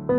Shalom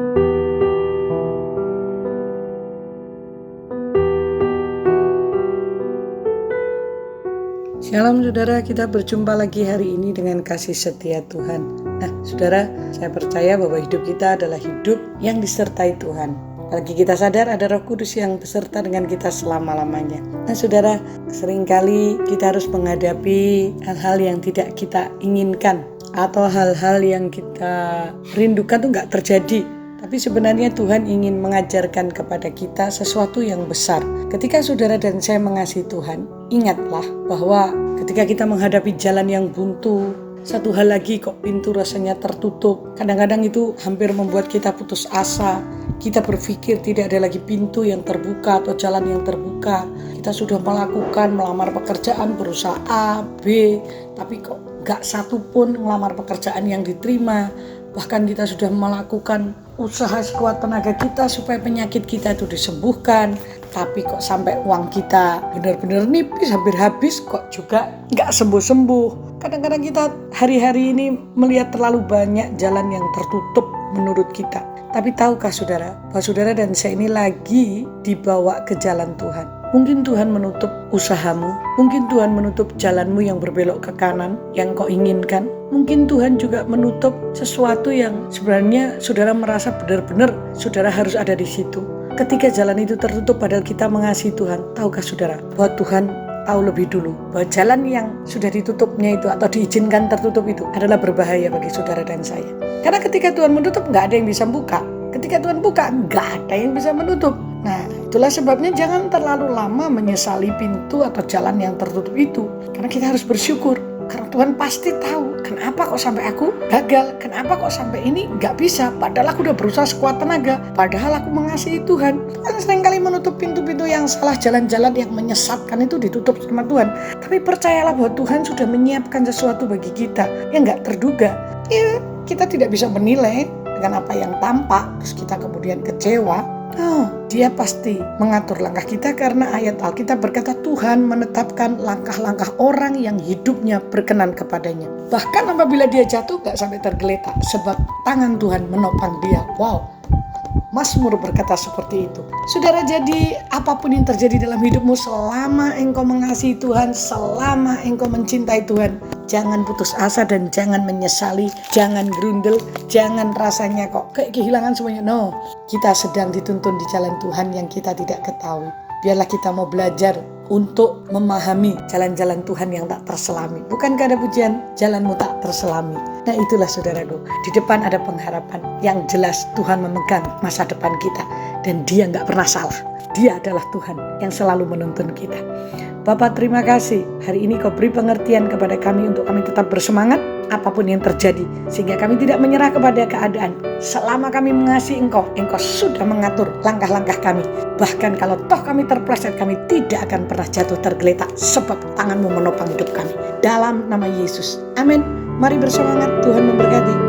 saudara, kita berjumpa lagi hari ini dengan kasih setia Tuhan. Nah saudara, saya percaya bahwa hidup kita adalah hidup yang disertai Tuhan. Apalagi kita sadar ada Roh Kudus yang beserta dengan kita selama-lamanya. Nah saudara, seringkali kita harus menghadapi hal-hal yang tidak kita inginkan, atau hal-hal yang kita rindukan itu gak terjadi. Tapi sebenarnya Tuhan ingin mengajarkan kepada kita sesuatu yang besar. Ketika saudara dan saya mengasihi Tuhan, ingatlah bahwa ketika kita menghadapi jalan yang buntu, satu hal lagi kok pintu rasanya tertutup. Kadang-kadang itu hampir membuat kita putus asa. Kita berpikir tidak ada lagi pintu yang terbuka atau jalan yang terbuka. Kita sudah melakukan melamar pekerjaan, berusaha A, B, tapi kok gak satu pun melamar pekerjaan yang diterima. Bahkan kita sudah melakukan usaha sekuat tenaga kita supaya penyakit kita itu disembuhkan. Tapi kok sampai uang kita benar-benar nipis, hampir habis, kok juga gak sembuh-sembuh. Kadang-kadang kita hari-hari ini melihat terlalu banyak jalan yang tertutup menurut kita. Tapi tahukah saudara, bahwa saudara dan saya ini lagi dibawa ke jalan Tuhan. Mungkin Tuhan menutup usahamu, mungkin Tuhan menutup jalanmu yang berbelok ke kanan, yang kau inginkan. Mungkin Tuhan juga menutup sesuatu yang sebenarnya saudara merasa benar-benar saudara harus ada di situ. Ketika jalan itu tertutup padahal kita mengasihi Tuhan, tahukah saudara bahwa Tuhan tahu lebih dulu bahwa jalan yang sudah ditutupnya itu atau diizinkan tertutup itu adalah berbahaya bagi saudara dan saya. Karena ketika Tuhan menutup nggak ada yang bisa buka. Ketika Tuhan buka nggak ada yang bisa menutup. Nah itulah sebabnya jangan terlalu lama menyesali pintu atau jalan yang tertutup itu. Karena kita harus bersyukur. Karena Tuhan pasti tahu kenapa kok sampai aku gagal, kenapa kok sampai ini gak bisa, padahal aku udah berusaha sekuat tenaga, padahal aku mengasihi Tuhan. Tuhan seringkali menutup pintu-pintu yang salah, jalan-jalan yang menyesatkan itu ditutup sama Tuhan. Tapi percayalah bahwa Tuhan sudah menyiapkan sesuatu bagi kita yang gak terduga. Ya, kita tidak bisa menilai dengan apa yang tampak, terus kita kemudian kecewa. Oh, Dia pasti mengatur langkah kita karena ayat Alkitab berkata Tuhan menetapkan langkah-langkah orang yang hidupnya berkenan kepadanya. Bahkan apabila dia jatuh gak sampai tergeletak sebab tangan Tuhan menopang dia. Wow, Mazmur berkata seperti itu. Saudara, jadi apapun yang terjadi dalam hidupmu selama engkau mengasihi Tuhan, selama engkau mencintai Tuhan, jangan putus asa dan jangan menyesali, jangan gerundel, jangan rasanya kok kayak kehilangan semuanya. No, kita sedang dituntun di jalan Tuhan yang kita tidak ketahui. Biarlah kita mau belajar untuk memahami jalan-jalan Tuhan yang tak terselami. Bukankah ada pujian, jalanmu tak terselami. Nah itulah saudaraku, di depan ada pengharapan yang jelas Tuhan memegang masa depan kita. Dan Dia gak pernah salah. Dia adalah Tuhan yang selalu menuntun kita. Bapa, terima kasih. Hari ini Kau beri pengertian kepada kami untuk kami tetap bersemangat apapun yang terjadi. Sehingga kami tidak menyerah kepada keadaan. Selama kami mengasihi Engkau, Engkau sudah mengatur langkah-langkah kami. Bahkan kalau toh kami terpleset, kami tidak akan pernah jatuh tergeletak. Sebab tangan-Mu menopang hidup kami. Dalam nama Yesus. Amin. Mari bersemangat, Tuhan memberkati.